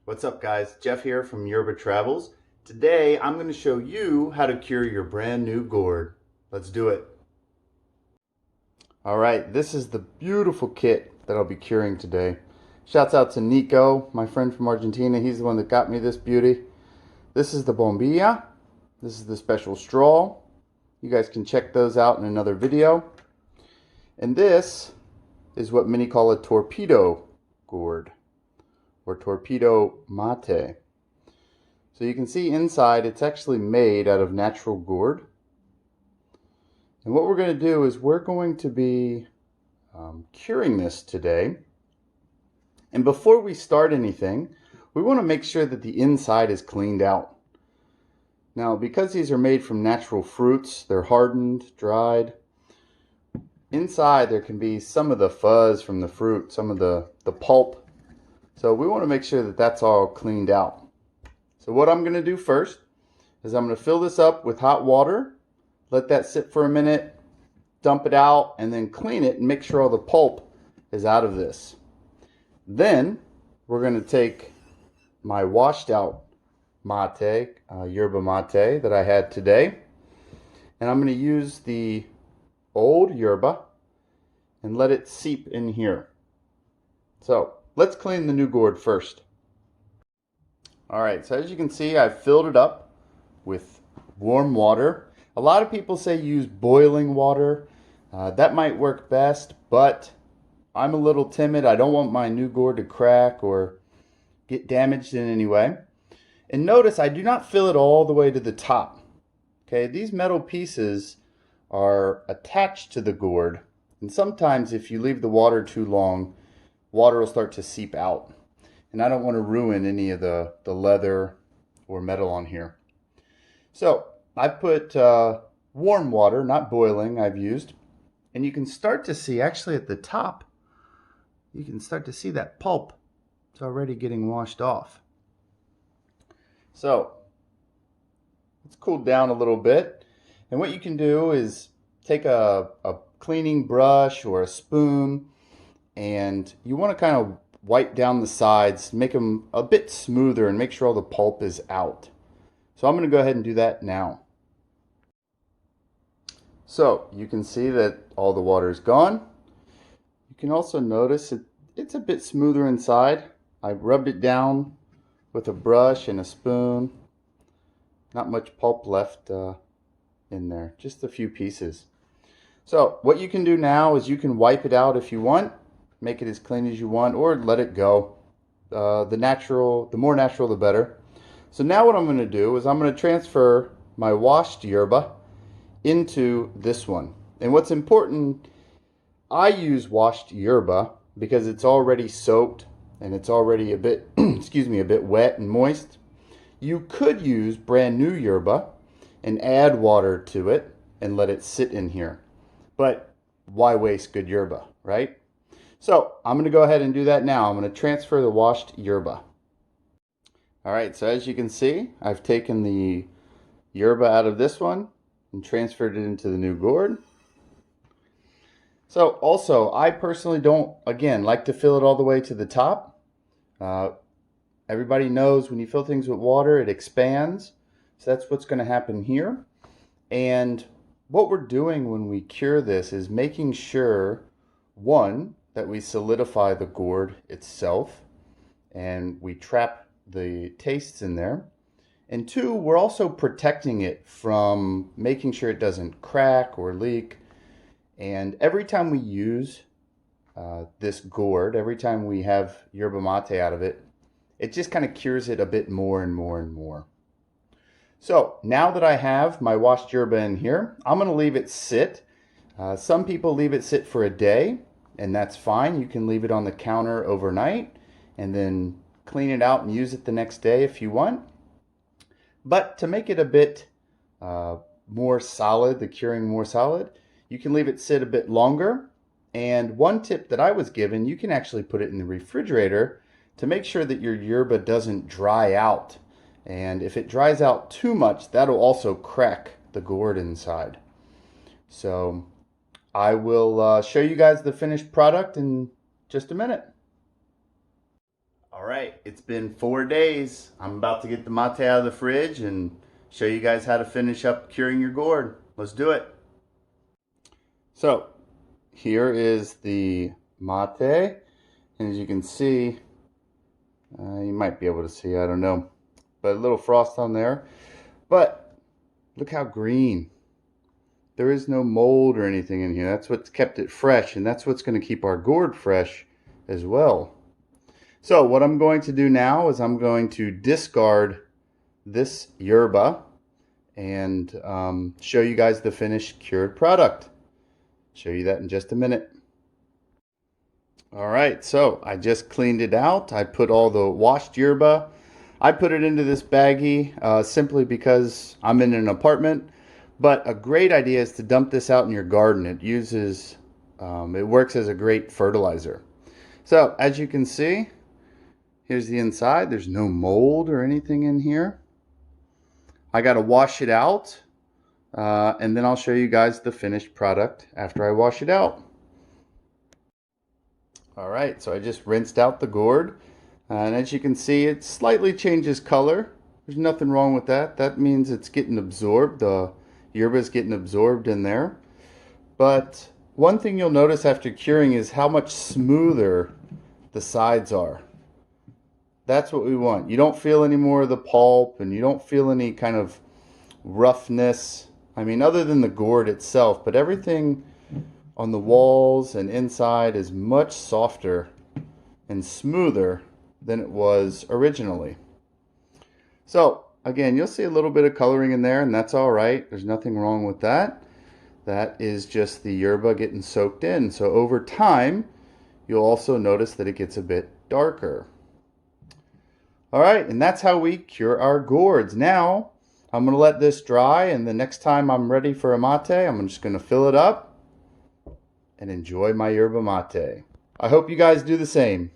What's up guys, Jeff here from Yerba Travels. Today I'm going to show you how to cure your brand new gourd. Let's do it. Alright, this is the beautiful kit that I'll be curing today. Shouts out to Nico, my friend from Argentina. He's the one that got me this beauty. This is the bombilla. This is the special straw. You guys can check those out in another video. And this is what many call a torpedo gourd, or torpedo mate. So you can see inside it's actually made out of natural gourd. And what we're going to do is we're going to be curing this today. And before we start anything, we want to make sure that the inside is cleaned out. Now, because these are made from natural fruits, they're hardened, dried. Inside there can be some of the fuzz from the fruit, some of the pulp. So we want to make sure that that's all cleaned out. So what I'm going to do first is I'm going to fill this up with hot water, let that sit for a minute, dump it out, and then clean it and make sure all the pulp is out of this. Then we're going to take my washed out mate, yerba mate that I had today, and I'm going to use the old yerba and let it seep in here. So let's clean the new gourd first. Alright, so as you can see, I've filled it up with warm water. A lot of people say use boiling water. That might work best, but I'm a little timid. I don't want my new gourd to crack or get damaged in any way. And notice I do not fill it all the way to the top. Okay, these metal pieces are attached to the gourd, and sometimes if you leave the water too long, water will start to seep out, and I don't want to ruin any of the leather or metal on here. So I put warm water, not boiling, I've used, and you can start to see actually at the top, you can start to see that pulp. It's already getting washed off. So it's cooled down a little bit. And what you can do is take a cleaning brush or a spoon, and you want to kind of wipe down the sides, make them a bit smoother and make sure all the pulp is out. So I'm going to go ahead and do that now. So you can see that all the water is gone. You can also notice it's a bit smoother inside. I rubbed it down with a brush and a spoon. Not much pulp left in there, just a few pieces. So what you can do now is you can wipe it out if you want, make it as clean as you want, or let it go. The more natural the better. So now what I'm going to do is I'm going to transfer my washed yerba into this one. And what's important, I use washed yerba because it's already soaked and it's already a bit excuse me, a bit wet and moist. You could use brand new yerba and add water to it and let it sit in here. But why waste good yerba, right? So I'm going to go ahead and do that now. I'm going to transfer the washed yerba. Alright, so as you can see, I've taken the yerba out of this one and transferred it into the new gourd. So also, I personally don't, again, like to fill it all the way to the top. Everybody knows when you fill things with water, it expands. So that's what's going to happen here. And what we're doing when we cure this is making sure, one, that we solidify the gourd itself and we trap the tastes in there. And two, we're also protecting it from making sure it doesn't crack or leak. And every time we use this gourd, every time we have yerba mate out of it, it just kind of cures it a bit more and more and more. So now that I have my washed yerba in here, I'm going to leave it sit. Some people leave it sit for a day, and that's fine. You can leave it on the counter overnight and then clean it out and use it the next day if you want. But to make it a bit more solid, the curing more solid, you can leave it sit a bit longer. And one tip that I was given, you can actually put it in the refrigerator to make sure that your yerba doesn't dry out. And if it dries out too much, that'll also crack the gourd inside. So I will show you guys the finished product in just a minute. All right, it's been 4 days. I'm about to get the mate out of the fridge and show you guys how to finish up curing your gourd. Let's do it. So, here is the mate. And as you can see, you might be able to see, I don't know, but a little frost on there. But look how green. There is no mold or anything in here. That's what's kept it fresh, and that's what's going to keep our gourd fresh as well. So what I'm going to do now is I'm going to discard this yerba and show you guys the finished cured product. Show you that in just a minute. All right, so I just cleaned it out. I put all the washed yerba. I put it into this baggie simply because I'm in an apartment. But a great idea is to dump this out in your garden. It works as a great fertilizer. So as you can see, here's the inside. There's no mold or anything in here. I got to wash it out, and then I'll show you guys the finished product after I wash it out. All right, so I just rinsed out the gourd, and as you can see, it slightly changes color. There's nothing wrong with that. That means it's getting absorbed. The yerba is getting absorbed in there. But one thing you'll notice after curing is how much smoother the sides are. That's what we want. You don't feel any more of the pulp, and you don't feel any kind of roughness. I mean, other than the gourd itself, but everything on the walls and inside is much softer and smoother than it was originally. So again, you'll see a little bit of coloring in there, and that's all right. There's nothing wrong with that. That is just the yerba getting soaked in. So over time, you'll also notice that it gets a bit darker. All right, and that's how we cure our gourds. Now, I'm going to let this dry, and the next time I'm ready for a mate, I'm just going to fill it up and enjoy my yerba mate. I hope you guys do the same.